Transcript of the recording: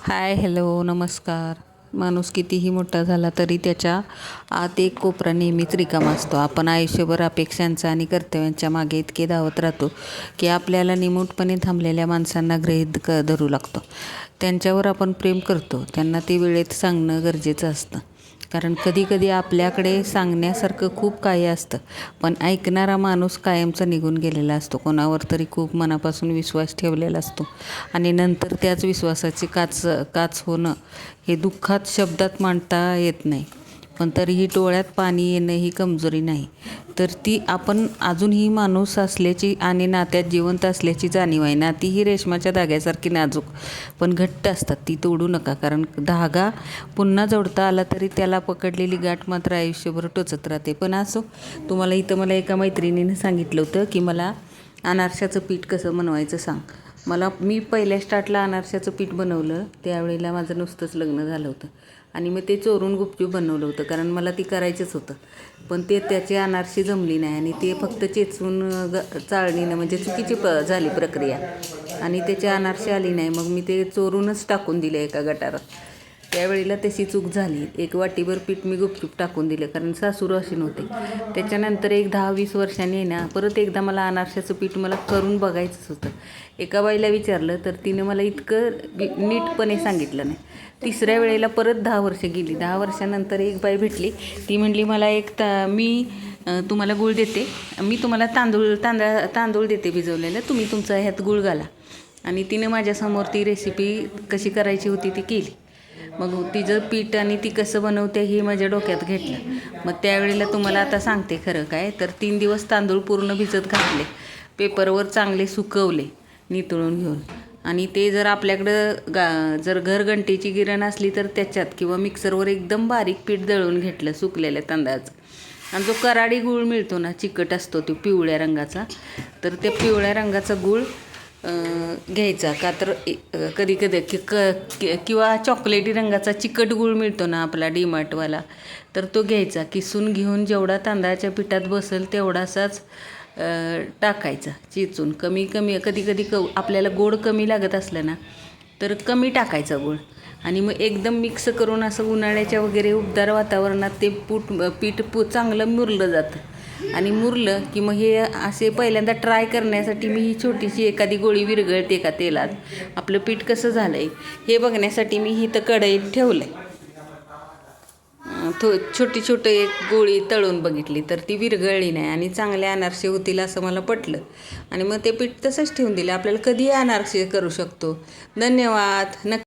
हाय, hello, नमस्कार. माणूस कितीही मोठा झाला तरी त्याच्या आत एक कोपरा नेहमीच रिकामा असतो. आपण आयुष्यभर अपेक्षांचा आणि कर्तव्यांच्या मागे इतके धावत राहतो की आपल्याला निमूटपणे थांबलेल्या माणसांना गृहीत धरू लागतो. त्यांच्यावर आपण प्रेम करतो. त्यांना ते वेळेत सांगणं गरजेचं असतं. कारण कधीकधी आपल्याकडे सांगण्यासारखं खूप काही असतं, पण ऐकणारा माणूस कायमचा निघून गेलेला असतो. कोणावर तरी खूप मनापासून विश्वास ठेवलेला असतो आणि नंतर त्याच विश्वासाची काच होणं हे दुःखात शब्दात मांडता येत नाही. पण तरीही डोळ्यात पाणी येणं ही कमजोरी नाही, तर ती आपण अजूनही माणूस असल्याची आणि नात्यात जिवंत असल्याची जाणीव आहे. नाती ही रेशमाच्या धाग्यासारखी नाजूक पण घट्ट असतात. ती तोडू नका, कारण धागा पुन्हा जोडता आला तरी त्याला पकडलेली गाठ मात्र आयुष्यभर टोचत राहते. पण असो, तुम्हाला इथं मला एका मैत्रिणीनं सांगितलं होतं की मला अनारशाचं पीठ कसं बनवायचं सांग. मी पहिल्या स्टार्टला अनारशाचं पीठ बनवलं. त्यावेळेला माझं नुसतंच लग्न झालं होतं आणि मग ते चोरून गुपचूप बनवलं होतं, कारण मला ती करायचंच होतं. पण त्याची अनारशी जमली नाही आणि ते फक्त चेचून चाळणीनं म्हणजे चुकीची झाली प्रक्रिया आणि त्याची अनारशी आली नाही. मग मी ते चोरूनच टाकून दिले एका गटारात. त्यावेळेला तशी चूक झाली. एक वाटीभर पीठ मी गुपचूप टाकून दिलं, कारण सासूर अशी नव्हते. त्याच्यानंतर एक 10-20 वर्षांनी ना परत एकदा मला अनारशाचं पीठ मला करून बघायचंच होतं. एका बाईला विचारलं तर तिनं मला इतकं नीटपणे सांगितलं नाही. तिसऱ्या वेळेला परत 10 वर्ष गेली. 10 वर्षानंतर एक बाई भेटली. ती म्हणली, मला मी तुम्हाला गूळ देते, मी तुम्हाला तांदूळ देते भिजवलेलं, तुम्ही तुमचा ह्यात गूळ घाला. आणि तिनं माझ्यासमोर ती रेसिपी कशी करायची होती ती केली. मग तिचं पीठ आणि ती कसं बनवते हे माझ्या डोक्यात घेतलं. मग त्यावेळेला तुम्हाला आता सांगते खरं काय तर 3 दिवस तांदूळ पूर्ण भिजत घातले, पेपरवर चांगले सुकवले नितळून घेऊन. आणि ते जर आपल्याकडं जर घरघंटीची गिरण असली तर त्याच्यात किंवा मिक्सरवर एकदम बारीक पीठ दळून घेतलं सुकलेल्या तांदळाचं. आणि जो कराडी गूळ मिळतो ना, चिकट असतो तो पिवळ्या रंगाचा, तर त्या पिवळ्या रंगाचा गूळ घ्यायचा. का तर कधी किंवा चॉकलेटी रंगाचा चिकट गूळ मिळतो ना आपला डीमार्टवाला, तर तो घ्यायचा. किसून घेऊन जेवढा तांदळाच्या पिठात बसेल तेवढासाच टाकायचा चेचून. कमी कधी आपल्याला गोड कमी लागत असलं ना तर कमी टाकायचा गूळ. आणि मग एकदम मिक्स करून असं उन्हाळ्याच्या वगैरे उबदार वातावरणात ते पीठ चांगलं मुरलं जातं. आणि मुरलं की मग हे असे पहिल्यांदा ट्राय करण्यासाठी मी ही छोटीशी एखादी गोळी विरघळते का तेलात, आपलं पीठ कसं झालं आहे हे बघण्यासाठी मी इथं कढईत ठेवलं आहे. छोटी एक गोळी तळून बघितली तर ती विरघळली नाही आणि चांगले अनारसे होतील असं मला पटलं. आणि मग ते पीठ तसंच ठेवून दिलं. आपल्याला कधीही अनारसे करू शकतो. धन्यवाद.